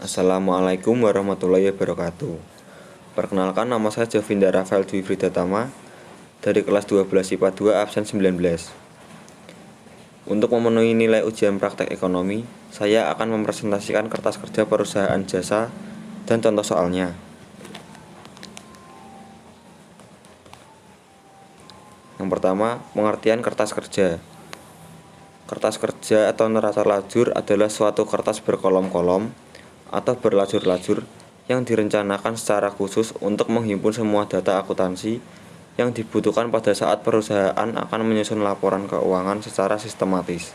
Assalamualaikum warahmatullahi wabarakatuh. Perkenalkan, nama saya Jovinda Rafael Dwi Fridatama dari kelas 12 IPA 2 absen 19. Untuk memenuhi nilai ujian praktek ekonomi, saya akan mempresentasikan kertas kerja perusahaan jasa dan contoh soalnya. Yang pertama, pengertian kertas kerja. Kertas kerja atau neraca lajur adalah suatu kertas berkolom-kolom atau berlajur-lajur yang direncanakan secara khusus untuk menghimpun semua data akuntansi yang dibutuhkan pada saat perusahaan akan menyusun laporan keuangan secara sistematis.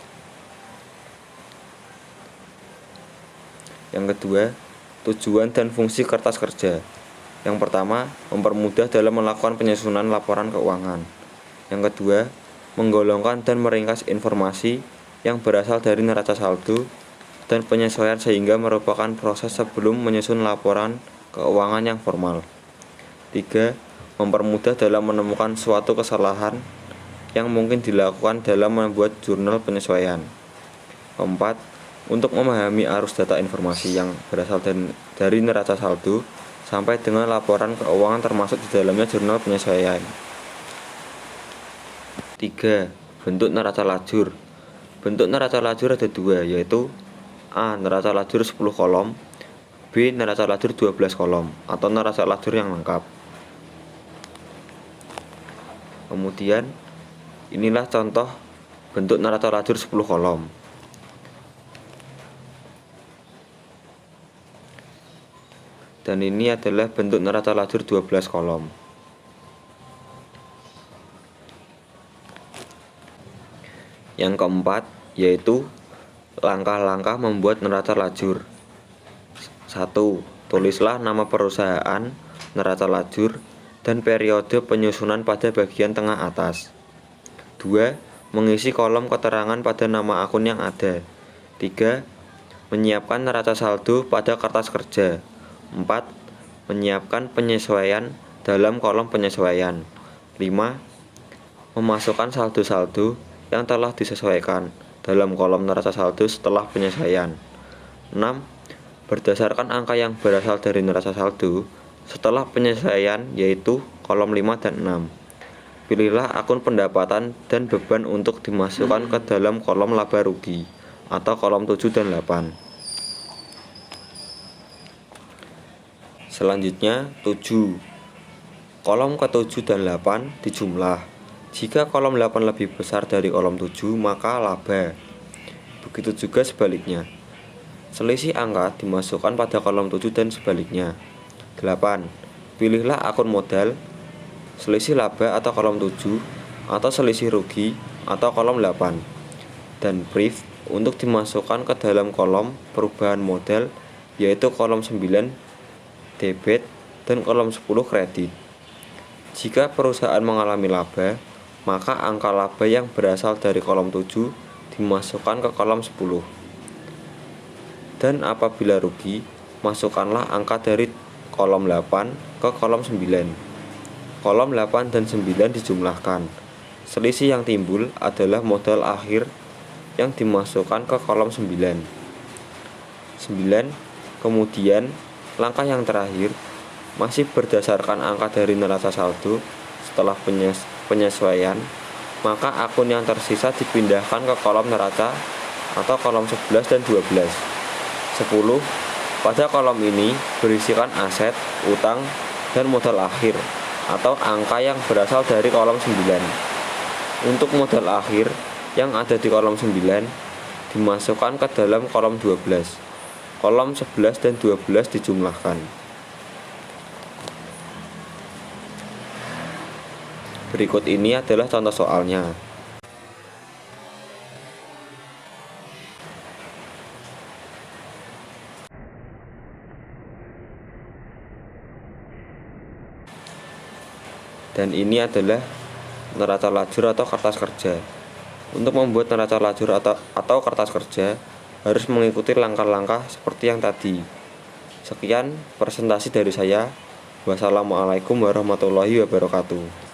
Yang kedua, tujuan dan fungsi kertas kerja. Yang pertama, mempermudah dalam melakukan penyusunan laporan keuangan. Yang kedua, menggolongkan dan meringkas informasi yang berasal dari neraca saldo dan penyesuaian sehingga merupakan proses sebelum menyusun laporan keuangan yang formal. 3. Mempermudah dalam menemukan suatu kesalahan yang mungkin dilakukan dalam membuat jurnal penyesuaian. 4. Untuk memahami arus data informasi yang berasal dari neraca saldo sampai dengan laporan keuangan termasuk di dalamnya jurnal penyesuaian. 3. Bentuk neraca lajur. Bentuk neraca lajur ada dua, yaitu A. Neraca lajur 10 kolom, B. Neraca lajur 12 kolom atau neraca lajur yang lengkap. Kemudian inilah contoh bentuk neraca lajur 10 kolom. Dan ini adalah bentuk neraca lajur 12 kolom. Yang keempat yaitu langkah-langkah membuat neraca lajur. 1. Tulislah nama perusahaan, neraca lajur, dan periode penyusunan pada bagian tengah atas. 2. Mengisi kolom keterangan pada nama akun yang ada. 3. Menyiapkan neraca saldo pada kertas kerja. 4. Menyiapkan penyesuaian dalam kolom penyesuaian. 5. Memasukkan saldo-saldo yang telah disesuaikan dalam kolom neraca saldo setelah penyesuaian. 6. Berdasarkan angka yang berasal dari neraca saldo setelah penyesuaian, yaitu kolom 5 dan 6. Pilihlah akun pendapatan dan beban untuk dimasukkan ke dalam kolom laba rugi atau kolom 7 dan 8. Selanjutnya 7. Kolom ke-7 dan 8 dijumlah. Jika kolom 8 lebih besar dari kolom 7, maka laba. Begitu juga sebaliknya. Selisih angka dimasukkan pada kolom 7 dan sebaliknya. 8. Pilihlah akun modal, selisih laba atau kolom 7, atau selisih rugi atau kolom 8. Dan brief untuk dimasukkan ke dalam kolom perubahan modal, yaitu kolom 9 debit dan kolom 10 kredit. Jika perusahaan mengalami laba, maka angka laba yang berasal dari kolom 7 dimasukkan ke kolom 10. Dan apabila rugi, masukkanlah angka dari kolom 8 ke kolom 9. Kolom 8 dan 9 dijumlahkan. Selisih yang timbul adalah modal akhir yang dimasukkan ke kolom 9. Kemudian langkah yang terakhir masih berdasarkan angka dari neraca saldo setelah penyesuaian, maka akun yang tersisa dipindahkan ke kolom neraca atau kolom 11 dan 12. 10. Pada kolom ini berisikan aset, utang, dan modal akhir atau angka yang berasal dari kolom 9. Untuk modal akhir yang ada di kolom 9 dimasukkan ke dalam kolom 12. Kolom 11 dan 12 dijumlahkan. Berikut ini adalah contoh soalnya. Dan ini adalah neraca lajur atau kertas kerja. Untuk membuat neraca lajur atau kertas kerja harus mengikuti langkah-langkah seperti yang tadi. Sekian presentasi dari saya. Wassalamualaikum warahmatullahi wabarakatuh.